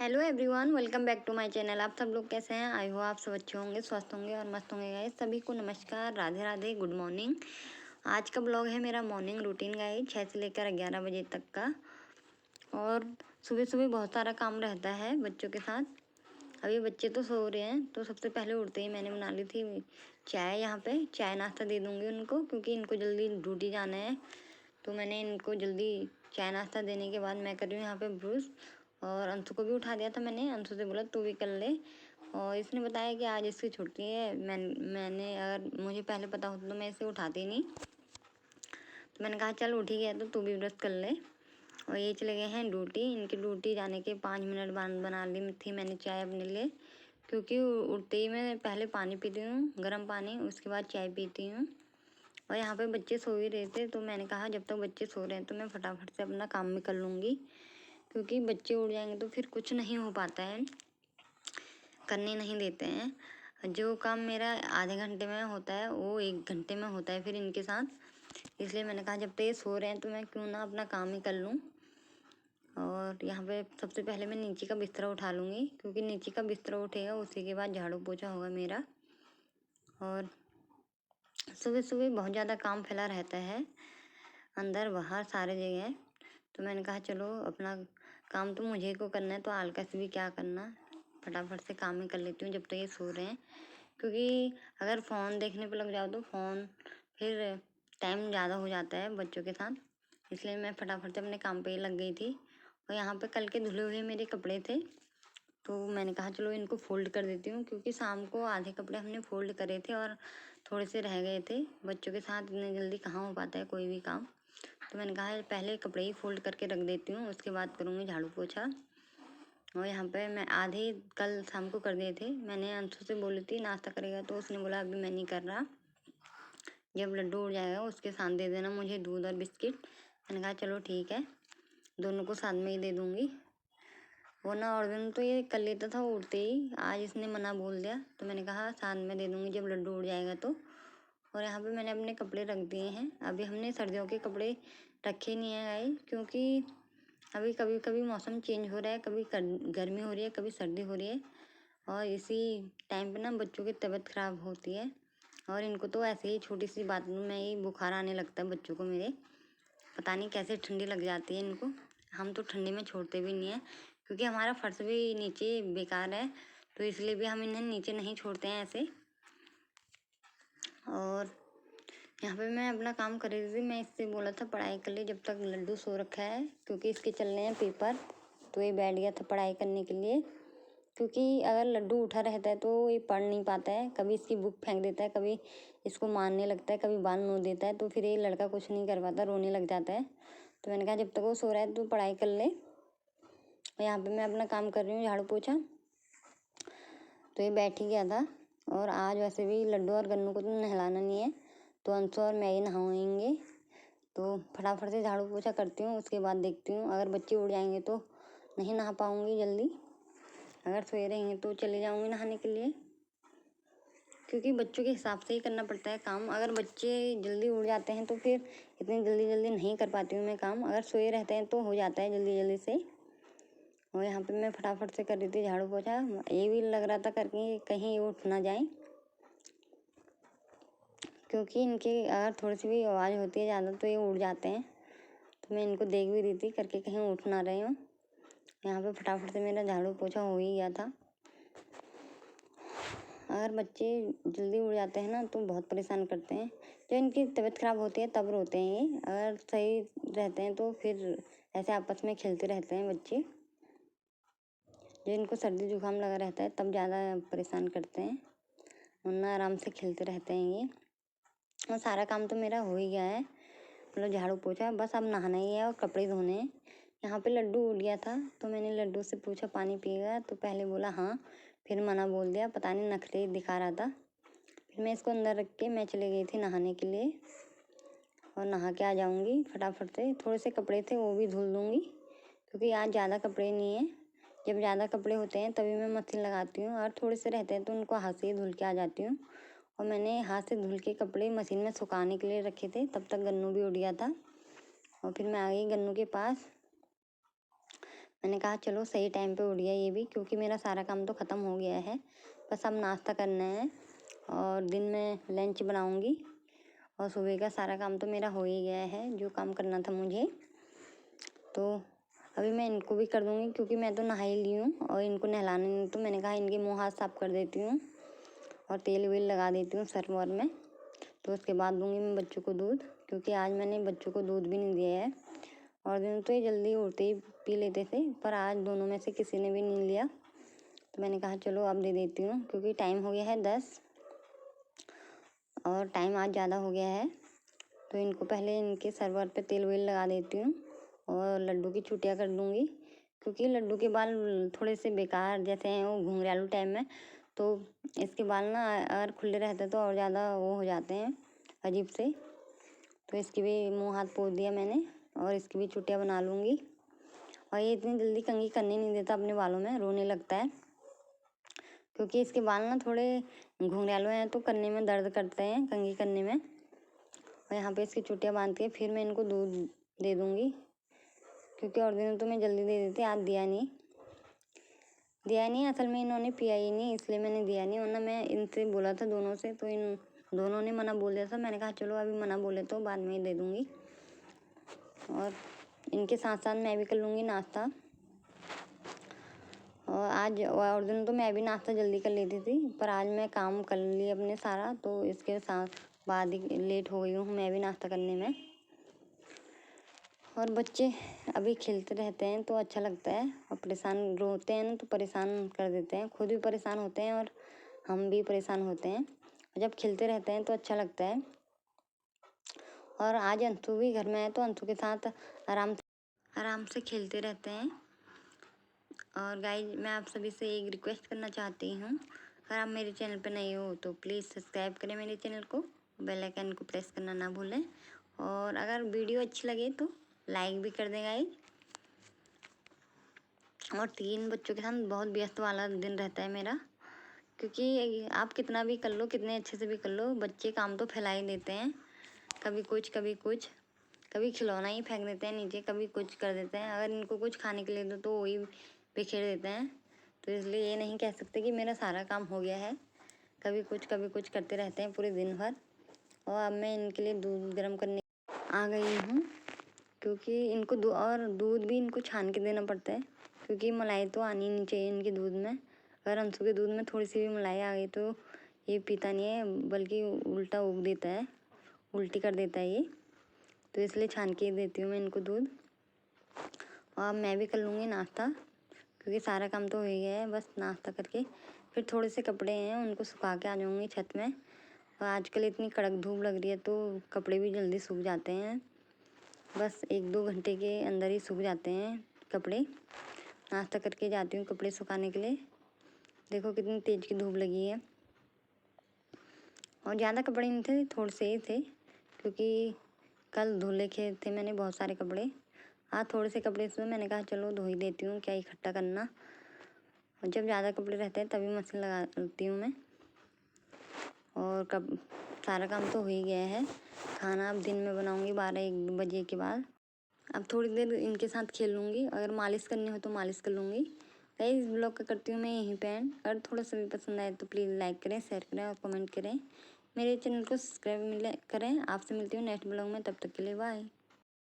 Hello everyone, welcome back to my channel. आप सब लोग कैसे हैं? आई हो आप सब अच्छे होंगे, स्वस्थ होंगे और मस्त होंगे गाइस। सभी को नमस्कार, राधे राधे, गुड मॉर्निंग। आज का ब्लॉग है मेरा मॉर्निंग रूटीन गाइस, 6 से लेकर 11 बजे तक का। और सुबह सुबह बहुत सारा काम रहता है बच्चों के साथ। अभी बच्चे तो सो रहे हैं, तो सबसे पहले उठते ही मैंने बना ली थी चाय। यहाँ पे चाय नाश्ता दे दूँगी उनको, क्योंकि इनको जल्दी ड्यूटी जाना है। तो मैंने इनको जल्दी चाय नाश्ता देने के बाद मैं कर रही हूँ यहाँ पे ब्रश। और अंशु को भी उठा दिया था मैंने। अंशु से बोला तू भी कर ले, और इसने बताया कि आज इसकी छुट्टी है। मैंने अगर मुझे पहले पता होता तो मैं इसे उठाती नहीं। तो मैंने कहा चल उठ ही गया तो तू भी ब्रश कर ले। और ये चले गए हैं ड्यूटी। इनकी ड्यूटी जाने के 5 मिनट बाद बना ली थी मैंने चाय अपने लिए, क्योंकि उठते ही मैं पहले पानी पीती हूँ, गर्म पानी, उसके बाद चाय पीती हूँ। और यहाँ पे बच्चे सो ही रहे थे, तो मैंने कहा जब तक बच्चे सो रहे हैं तो मैं फटाफट से अपना काम भी कर लूँगी, क्योंकि बच्चे उठ जाएंगे तो फिर कुछ नहीं हो पाता है, करने नहीं देते हैं। जो काम मेरा आधे घंटे में होता है वो 1 घंटे में होता है फिर इनके साथ। इसलिए मैंने कहा जब तक ये सो रहे हैं तो मैं क्यों ना अपना काम ही कर लूँ। और यहाँ पे सबसे पहले मैं नीचे का बिस्तरा उठा लूँगी, क्योंकि नीचे का बिस्तरा उठेगा उसी के बाद झाड़ू पोछा होगा मेरा। और सुबह सुबह बहुत ज़्यादा काम फैला रहता है, अंदर बाहर सारे जगह। तो मैंने कहा चलो अपना काम तो मुझे को करना है, तो आलकस भी क्या करना, फटाफट से काम ही कर लेती हूँ जब तक ये सो रहे हैं। क्योंकि अगर फ़ोन देखने पर लग जाओ तो फ़ोन फिर टाइम ज़्यादा हो जाता है बच्चों के साथ। इसलिए मैं फटाफट से अपने काम पे ही लग गई थी। और यहाँ पे कल के धुले हुए मेरे कपड़े थे, तो मैंने कहा चलो इनको फ़ोल्ड कर देती हूँ, क्योंकि शाम को आधे कपड़े हमने फ़ोल्ड करे थे और थोड़े से रह गए थे। बच्चों के साथ इतने जल्दी कहाँ हो पाता है कोई भी काम। तो मैंने कहा पहले कपड़े ही फ़ोल्ड करके रख देती हूँ, उसके बाद करूँगी झाड़ू पोछा। और यहाँ पे मैं आधे कल शाम को कर दिए थे। मैंने अंशु से बोली थी नाश्ता करेगा, तो उसने बोला अभी मैं नहीं कर रहा, जब लड्डू उड़ जाएगा उसके साथ दे देना मुझे दूध और बिस्किट। मैंने कहा चलो ठीक है, दोनों को साथ में ही दे दूँगी। वरना और दिन तो ये कर लेता था उड़ते ही, आज इसने मना बोल दिया, तो मैंने कहा साथ में दे दूँगी जब लड्डू उड़ जाएगा तो। और यहाँ पे मैंने अपने कपड़े रख दिए हैं। अभी हमने सर्दियों के कपड़े रखे नहीं है गाइस, क्योंकि अभी कभी कभी मौसम चेंज हो रहा है, कभी गर्मी हो रही है, कभी सर्दी हो रही है। और इसी टाइम पे ना बच्चों की तबीयत ख़राब होती है। और इनको तो ऐसे ही छोटी सी बात में ही बुखार आने लगता है बच्चों को मेरे। पता नहीं कैसे ठंडी लग जाती है इनको। हम तो ठंडी में छोड़ते भी नहीं है, क्योंकि हमारा फर्श भी नीचे बेकार है, तो इसलिए भी हम इन्हें नीचे नहीं छोड़ते हैं ऐसे। और यहाँ पे मैं अपना काम कर रही थी। मैं इससे बोला था पढ़ाई कर ले जब तक लड्डू सो रखा है, क्योंकि इसके चलने हैं पेपर। तो ये बैठ गया था पढ़ाई करने के लिए, क्योंकि अगर लड्डू उठा रहता है तो ये पढ़ नहीं पाता है। कभी इसकी बुक फेंक देता है, कभी इसको मारने लगता है, कभी बाल नोच देता है, तो फिर ये लड़का कुछ नहीं कर पाता, रोने लग जाता है। तो मैंने कहा जब तक वो सो रहा है तो पढ़ाई कर ले। और यहाँ पे मैं अपना काम कर रही हूँ झाड़ू पोछा। तो ये बैठ ही गया था। और आज वैसे भी लड्डू और गन्नू को तो नहलाना नहीं है, तो अंशु और मैं ही नहाएंगे। तो फटाफट से झाड़ू पोछा करती हूँ, उसके बाद देखती हूँ अगर बच्चे उड़ जाएंगे तो नहीं नहा पाऊँगी जल्दी। अगर सोए रहेंगे तो चले जाऊँगी नहाने के लिए, क्योंकि बच्चों के हिसाब से ही करना पड़ता है काम। अगर बच्चे जल्दी उड़ जाते हैं तो फिर इतनी जल्दी जल्दी नहीं कर पाती हूँ मैं काम। अगर सोए रहते हैं तो हो जाता है जल्दी जल्दी से। और यहाँ पे मैं फटाफट से कर रही थी झाड़ू पोछा। ये भी लग रहा था करके कहीं उठ ना जाए, क्योंकि इनकी अगर थोड़ी सी भी आवाज़ होती है ज़्यादा तो ये उड़ जाते हैं। तो मैं इनको देख भी रही थी करके कहीं उठ ना रहे हूँ। यहाँ पे फटाफट से मेरा झाड़ू पोछा हो ही गया था। अगर बच्चे जल्दी उड़ जाते हैं ना तो बहुत परेशान करते हैं। जब इनकी तबीयत ख़राब होती है तब रोते हैं ये, अगर सही रहते हैं तो फिर ऐसे आपस में खेलते रहते हैं बच्चे। जब इनको सर्दी जुकाम लगा रहता है तब ज़्यादा परेशान करते हैं, वरना आराम से खेलते रहते हैं ये। और सारा काम तो मेरा हो ही गया है, मतलब झाड़ू पोछा, बस अब नहाना ही है और कपड़े धोने हैं। यहाँ पे लड्डू उड़ गया था, तो मैंने लड्डू से पूछा पानी पिएगा, तो पहले बोला हाँ, फिर मना बोल दिया, पता नहीं नखरे दिखा रहा था। फिर मैं इसको अंदर रख के मैं चली गई थी नहाने के लिए। और नहा के आ जाऊँगी फटाफट से। थोड़े से कपड़े थे वो भी धुल दूँगी, क्योंकि आज ज़्यादा कपड़े नहीं हैं। जब ज़्यादा कपड़े होते हैं तभी मैं मशीन लगाती हूँ, और थोड़े से रहते हैं तो उनको हाथ से ही धुल के आ जाती हूँ। और मैंने हाथ से धुल के कपड़े मशीन में सुखाने के लिए रखे थे, तब तक गन्नू भी उड़ गया था। और फिर मैं आ गई गन्नू के पास। मैंने कहा चलो सही टाइम पे उठ गया ये भी, क्योंकि मेरा सारा काम तो ख़त्म हो गया है। बस अब नाश्ता करना है और दिन में लंच बनाऊंगी, और सुबह का सारा काम तो मेरा हो ही गया है जो काम करना था मुझे। तो अभी मैं इनको भी कर दूंगी, क्योंकि मैं तो नहा ही ली हूँ और इनको नहलाने नहीं, तो मैंने कहा इनके मुँह हाथ साफ कर देती हूँ और तेल वेल लगा देती हूँ सर वर में। तो उसके बाद दूंगी मैं बच्चों को दूध, क्योंकि आज मैंने बच्चों को दूध भी नहीं दिया है। और दिन तो ये जल्दी उठते ही पी लेते थे, पर आज दोनों में से किसी ने भी नहीं लिया, तो मैंने कहा चलो अब दे देती हूँ, क्योंकि टाइम हो गया है 10 और टाइम आज ज़्यादा हो गया है। तो इनको पहले इनके सरवर पे तेल वेल लगा देती हूँ और लड्डू की छुट्टियाँ कर दूँगी, क्योंकि लड्डू के बाल थोड़े से बेकार जैसे हैं वो घुंघरालू टाइम में, तो इसके बाल ना अगर खुले रहते तो और ज़्यादा वो हो जाते हैं अजीब से। तो इसकी भी मुँह हाथ पोंछ दिया मैंने और इसकी भी छुट्टियाँ बना लूँगी। और ये इतनी जल्दी कंघी करने नहीं देता अपने बालों में, रोने लगता है, क्योंकि इसके बाल ना थोड़े घुंघरालू हैं तो करने में दर्द करते हैं कंघी करने में। और यहाँ पे इसकी चुटियाँ बांध के फिर मैं इनको दूध दे दूँगी, क्योंकि और दिनों तो मैं जल्दी दे देती, आज दिया नहीं असल में इन्होंने पिया ही नहीं, इसलिए मैंने दिया नहीं, वरना मैं इनसे बोला था दोनों से, तो इन दोनों ने मना बोल दिया था। मैंने कहा चलो अभी मना बोले तो बाद में ही दे दूँगी। और इनके साथ साथ मैं भी कर लूँगी नाश्ता। और आज और दिन तो मैं भी नाश्ता जल्दी कर लेती थी, पर आज मैं काम कर लिया अपने सारा, तो इसके साथ बाद ही लेट हो गई हूँ मैं भी नाश्ता करने में। और बच्चे अभी खेलते रहते हैं तो अच्छा लगता है, और परेशान रोते हैं ना तो परेशान कर देते हैं, खुद भी परेशान होते हैं और हम भी परेशान होते हैं। जब खेलते रहते हैं तो अच्छा लगता है। और आज अंशु भी घर में है, तो अंशु के साथ आराम से खेलते रहते हैं। और गाइज मैं आप सभी से एक रिक्वेस्ट करना चाहती हूँ, अगर आप मेरे चैनल पर नए हो तो प्लीज़ सब्सक्राइब करें मेरे चैनल को, बेल आइकन को प्रेस करना ना भूलें, और अगर वीडियो अच्छी लगे तो लाइक भी कर दें गाइज। और 3 बच्चों के साथ बहुत व्यस्त वाला दिन रहता है मेरा, क्योंकि आप कितना भी कर लो, कितने अच्छे से भी कर लो, बच्चे काम तो फैला ही देते हैं, कभी कुछ कभी कुछ, कभी खिलौना ही फेंक देते हैं नीचे, कभी कुछ कर देते हैं। अगर इनको कुछ खाने के लिए दो तो वही बिखेर देते हैं। तो इसलिए ये नहीं कह सकते कि मेरा सारा काम हो गया है, कभी कुछ करते रहते हैं पूरे दिन भर। और अब मैं इनके लिए दूध गर्म करने आ गई हूँ, क्योंकि इनको दूध भी इनको छान के देना पड़ता है, क्योंकि मलाई तो आनी नहीं चाहिए इनके दूध में। अगर अंशु के दूध में थोड़ी सी भी मलाई आ गई तो ये पीता नहीं है, बल्कि उल्टा उग देता है, उल्टी कर देता है ये। तो इसलिए छान के देती हूँ मैं इनको दूध। और मैं भी कर लूँगी नाश्ता, क्योंकि सारा काम तो हो ही गया है, बस नाश्ता करके फिर थोड़े से कपड़े हैं उनको सुखा के आ जाऊँगी छत में। और आजकल इतनी कड़क धूप लग रही है तो कपड़े भी जल्दी सूख जाते हैं, बस 1-2 घंटे के अंदर ही सूख जाते हैं कपड़े। नाश्ता करके जाती हूँ कपड़े सुखाने के लिए। देखो कितनी तेज़ की धूप लगी है। और ज़्यादा कपड़े नहीं थे, थोड़े से ही थे, क्योंकि कल धुले के थे मैंने बहुत सारे कपड़े। हाँ थोड़े से कपड़े इसमें मैंने कहा चलो धो ही देती हूँ, क्या इकट्ठा करना। और जब ज़्यादा कपड़े रहते हैं तभी मशीन लगाती हूँ मैं। और कब सारा काम तो हो ही गया है। खाना अब दिन में बनाऊँगी 12-1 बजे के बाद। अब थोड़ी देर इनके साथ खेल लूँगी, अगर मालिश करनी हो तो मालिश कर लूँगी। गाइस इस ब्लॉग का करती हूँ मैं यहीं पे एंड। अगर थोड़ा सा भी पसंद आए तो प्लीज़ लाइक करें, शेयर करें और कमेंट करें। मेरे चैनल को सब्सक्राइब करें। आपसे मिलती हूँ नेक्स्ट ब्लॉग में, तब तक के लिए बाय।